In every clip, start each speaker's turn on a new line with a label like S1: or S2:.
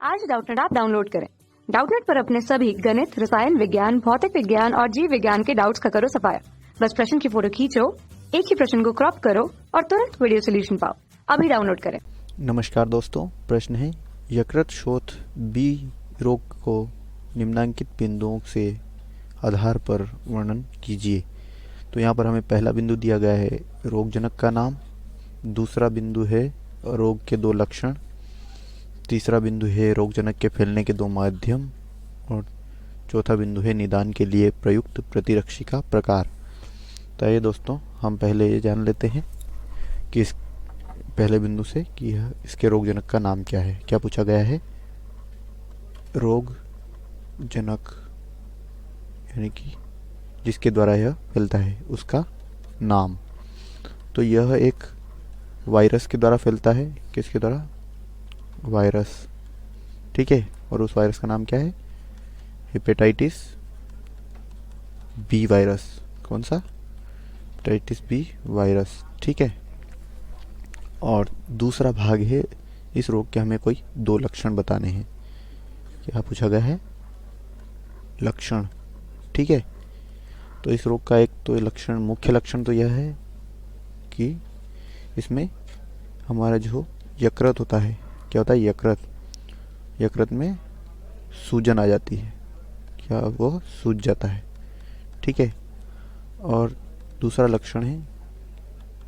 S1: आज Doubtnut app download करें। Doubtnut पर अपने सभी गणित, रसायन विज्ञान, भौतिक विज्ञान और जीव विज्ञान के डाउट्स का करो सफाया। बस प्रश्न की फोटो खींचो, एक ही प्रश्न को क्रॉप करो और तुरंत वीडियो सोल्यूशन पाओ। अभी डाउनलोड करें।
S2: नमस्कार दोस्तों, प्रश्न है यकृत शोथ बी रोग को निम्नलिखित बिंदुओं से आधार पर वर्णन कीजिए। तो यहाँ पर हमें पहला बिंदु दिया गया है रोगजनक का नाम, दूसरा बिंदु है रोग के दो लक्षण, तीसरा बिंदु है रोगजनक के फैलने के दो माध्यम और चौथा बिंदु है निदान के लिए प्रयुक्त प्रतिरक्षी का प्रकार। तो ये दोस्तों हम पहले ये जान लेते हैं कि इस पहले बिंदु से कि इसके रोगजनक का नाम क्या है। क्या पूछा गया है? रोगजनक यानी कि जिसके द्वारा यह फैलता है उसका नाम। तो यह एक वायरस के द्वारा फैलता है। किसके द्वारा? वायरस। ठीक है। और उस वायरस का नाम क्या है? Hepatitis B virus. कौन सा? Hepatitis B virus. ठीक है। और दूसरा भाग है इस रोग के हमें कोई दो लक्षण बताने हैं। क्या पूछा गया है? लक्षण। ठीक है। तो इस रोग का एक तो लक्षण, मुख्य लक्षण तो यह है कि इसमें हमारा जो यकृत होता है, क्या होता है? यकृत में सूजन आ जाती है। क्या वो सूज जाता है? ठीक है। और दूसरा लक्षण है,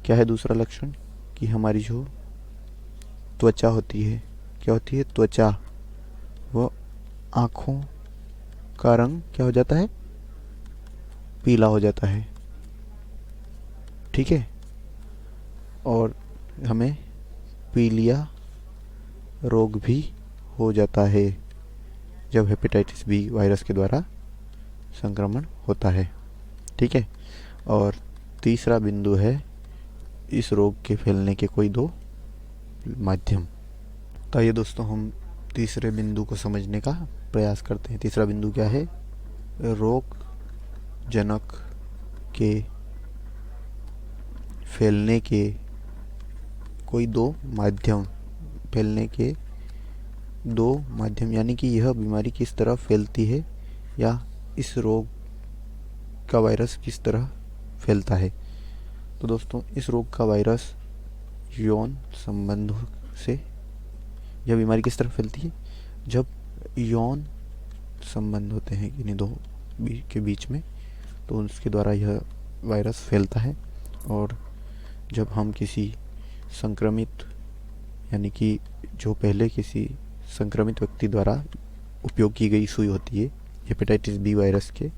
S2: क्या है दूसरा लक्षण? कि हमारी जो त्वचा होती है, क्या होती है? त्वचा, वो आँखों का रंग क्या हो जाता है? पीला हो जाता है। ठीक है। और हमें पीलिया रोग भी हो जाता है जब हेपेटाइटिस बी वायरस के द्वारा संक्रमण होता है। ठीक है। और तीसरा बिंदु है इस रोग के फैलने के कोई दो माध्यम। तो आइए दोस्तों हम तीसरे बिंदु को समझने का प्रयास करते हैं। तीसरा बिंदु क्या है? रोगजनक के फैलने के कोई दो माध्यम। फैलने के दो माध्यम यानी कि यह बीमारी किस तरह फैलती है या इस रोग का वायरस किस तरह फैलता है। तो दोस्तों इस रोग का वायरस यौन संबंधों से, यह बीमारी किस तरह फैलती है? जब यौन संबंध होते हैं इन्हीं दो के बीच में, तो उसके द्वारा यह वायरस फैलता है। और जब हम किसी संक्रमित यानी कि जो पहले किसी संक्रमित व्यक्ति द्वारा उपयोग की गई सुई होती है हेपेटाइटिस बी वायरस के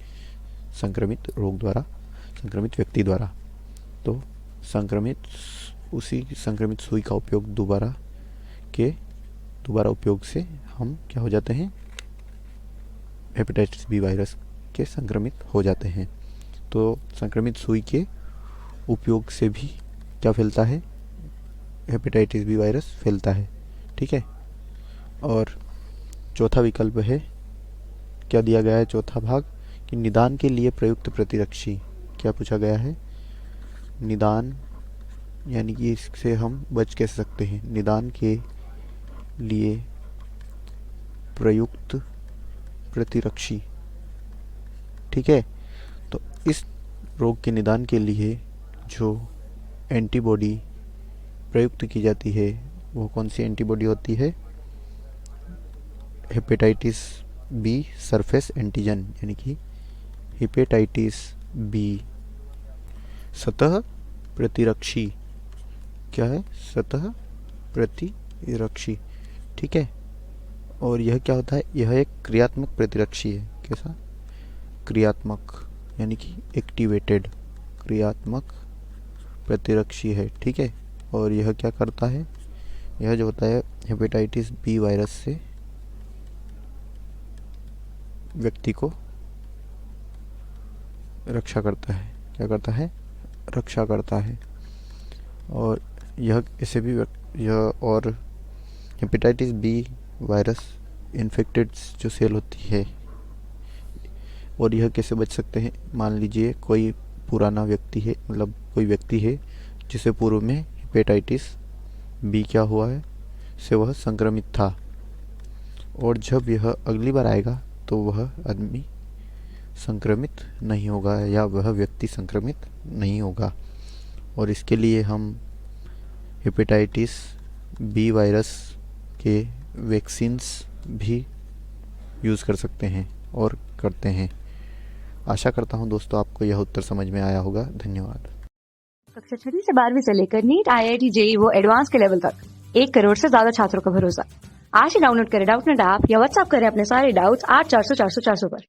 S2: संक्रमित रोग द्वारा, संक्रमित व्यक्ति द्वारा, तो उसी संक्रमित सुई का उपयोग दोबारा उपयोग से हम क्या हो जाते हैं? हेपेटाइटिस बी वायरस के संक्रमित हो जाते हैं। तो संक्रमित सुई के उपयोग से भी क्या फैलता है? हेपेटाइटिस बी वायरस फैलता है। ठीक है। और चौथा विकल्प है, क्या दिया गया है? चौथा भाग कि निदान के लिए प्रयुक्त प्रतिरक्षी। क्या पूछा गया है? निदान यानी कि इससे हम बच कैसे सकते हैं? निदान के लिए प्रयुक्त प्रतिरक्षी। ठीक है। तो इस रोग के निदान के लिए जो एंटीबॉडी प्रयुक्त की जाती है वो कौन सी एंटीबॉडी होती है? हेपेटाइटिस बी सरफेस एंटीजन यानी कि हेपेटाइटिस बी सतह प्रतिरक्षी। क्या है? सतह प्रतिरक्षी। ठीक है। और यह क्या होता है? यह एक क्रियात्मक प्रतिरक्षी है। कैसा? क्रियात्मक यानी कि एक्टिवेटेड क्रियात्मक प्रतिरक्षी है। ठीक है। और यह क्या करता है? यह जो होता है हेपेटाइटिस बी वायरस से व्यक्ति को रक्षा करता है। क्या करता है? रक्षा करता है। और यह इसे भी यह और हेपेटाइटिस बी वायरस इन्फेक्टेड जो सेल होती है, और यह कैसे बच सकते हैं? मान लीजिए कोई पुराना व्यक्ति है, मतलब कोई व्यक्ति है जिसे पूर्व में हेपेटाइटिस बी क्या हुआ है से वह संक्रमित था, और जब यह अगली बार आएगा तो वह आदमी संक्रमित नहीं होगा या वह व्यक्ति संक्रमित नहीं होगा। और इसके लिए हम हेपेटाइटिस बी वायरस के वैक्सीन्स भी यूज़ कर सकते हैं और करते हैं। आशा करता हूँ दोस्तों आपको यह उत्तर समझ में आया होगा। धन्यवाद।
S1: कक्षा 6वीं से 12वीं से लेकर नीट, IIT, JEE वो एडवांस के लेवल तक 1 करोड़ से ज्यादा छात्रों का भरोसा। आज ही डाउनलोड करें डाउटनेट ऐप या व्हाट्सएप करें अपने सारे डाउट्स 8400 400 400 पर।